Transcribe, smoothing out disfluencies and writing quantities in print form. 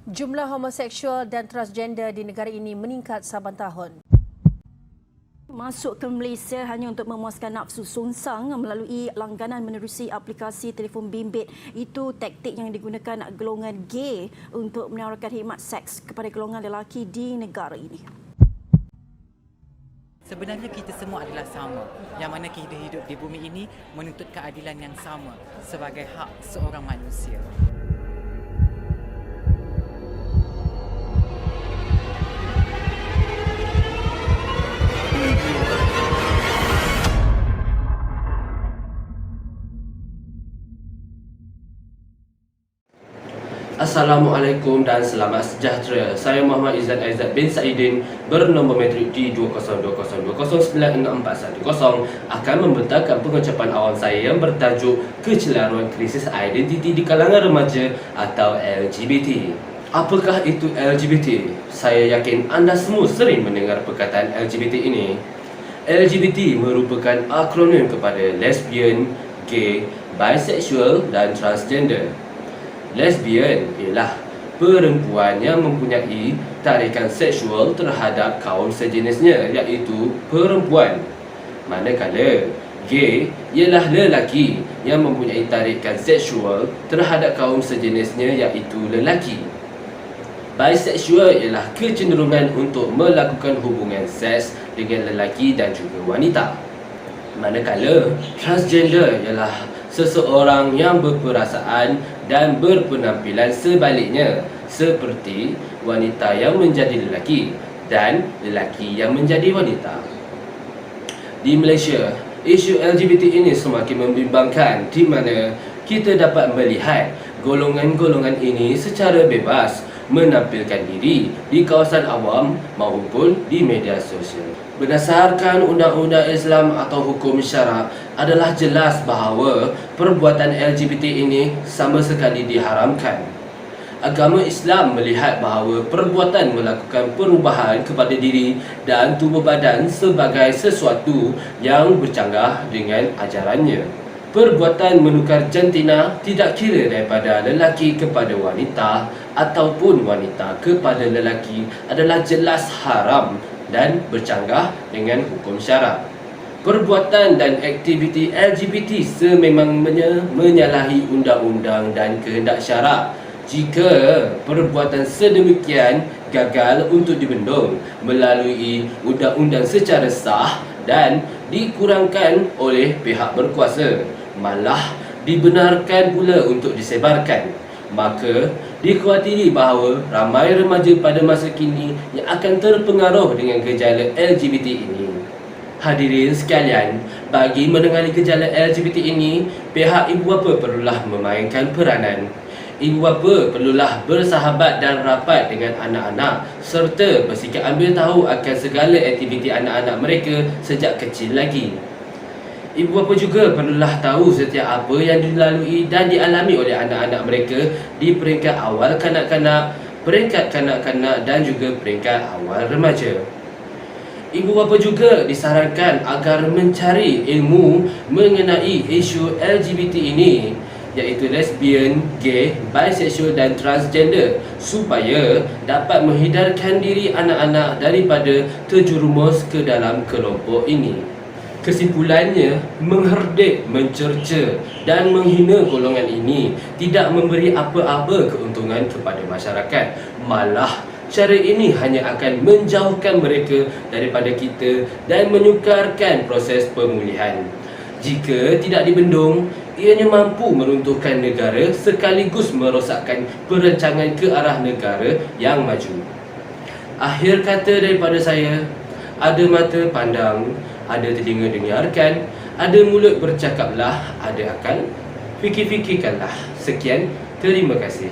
Jumlah homoseksual dan transgender di negara ini meningkat saban tahun. Masuk ke Malaysia hanya untuk memuaskan nafsu songsang melalui langganan menerusi aplikasi telefon bimbit. Itu taktik yang digunakan golongan gay untuk menawarkan khidmat seks kepada golongan lelaki di negara ini. Sebenarnya kita semua adalah sama. Yang mana kita hidup di bumi ini menuntut keadilan yang sama sebagai hak seorang manusia. Assalamualaikum dan selamat sejahtera. Saya Muhammad Izzat Aizat bin Saidin bernombor metrik D202096410 akan membentangkan pengucapan awam saya yang bertajuk Kecelaruan Krisis Identiti di kalangan remaja atau LGBT. Apakah itu LGBT? Saya yakin anda semua sering mendengar perkataan LGBT ini. LGBT merupakan akronim kepada lesbian, gay, bisexual dan transgender. Lesbian ialah perempuan yang mempunyai tarikan seksual terhadap kaum sejenisnya, iaitu perempuan. Manakala gay ialah lelaki yang mempunyai tarikan seksual terhadap kaum sejenisnya, iaitu lelaki. Bisexual ialah kecenderungan untuk melakukan hubungan seks dengan lelaki dan juga wanita. Manakala transgender ialah seseorang yang berperasaan dan berpenampilan sebaliknya, seperti wanita yang menjadi lelaki dan lelaki yang menjadi wanita. Di Malaysia, isu LGBT ini semakin membimbangkan, di mana kita dapat melihat golongan-golongan ini secara bebas menampilkan diri di kawasan awam maupun di media sosial. Berdasarkan Undang-Undang Islam atau hukum syarak, adalah jelas bahawa perbuatan LGBT ini sama sekali diharamkan. Agama Islam melihat bahawa perbuatan melakukan perubahan kepada diri dan tubuh badan sebagai sesuatu yang bercanggah dengan ajarannya. Perbuatan menukar jantina tidak kira daripada lelaki kepada wanita ataupun wanita kepada lelaki adalah jelas haram dan bercanggah dengan hukum syarak. Perbuatan dan aktiviti LGBT sememangnya menyalahi undang-undang dan kehendak syarak. Jika perbuatan sedemikian gagal untuk dibendung melalui undang-undang secara sah dan dikurangkan oleh pihak berkuasa, malah dibenarkan pula untuk disebarkan, maka dikhawatiri bahawa ramai remaja pada masa kini yang akan terpengaruh dengan gejala LGBT ini. Hadirin sekalian, bagi menangani gejala LGBT ini, pihak ibu bapa perlulah memainkan peranan. Ibu bapa perlulah bersahabat dan rapat dengan anak-anak serta bersikap ambil tahu akan segala aktiviti anak-anak mereka sejak kecil lagi. Ibu bapa juga perlulah tahu setiap apa yang dilalui dan dialami oleh anak-anak mereka di peringkat awal kanak-kanak, peringkat kanak-kanak dan juga peringkat awal remaja. Ibu bapa juga disarankan agar mencari ilmu mengenai isu LGBT ini, iaitu lesbian, gay, bisexual dan transgender, supaya dapat menghindarkan diri anak-anak daripada terjerumus ke dalam kelompok ini. Kesimpulannya, mengherdik, mencerca dan menghina golongan ini tidak memberi apa-apa keuntungan kepada masyarakat. Malah, cara ini hanya akan menjauhkan mereka daripada kita dan menyukarkan proses pemulihan. Jika tidak dibendung, ianya mampu meruntuhkan negara sekaligus merosakkan perancangan ke arah negara yang maju. Akhir kata daripada saya, ada mata pandang, ada telinga dengarkan, ada mulut bercakaplah, ada akal fikir-fikirkanlah. Sekian, terima kasih.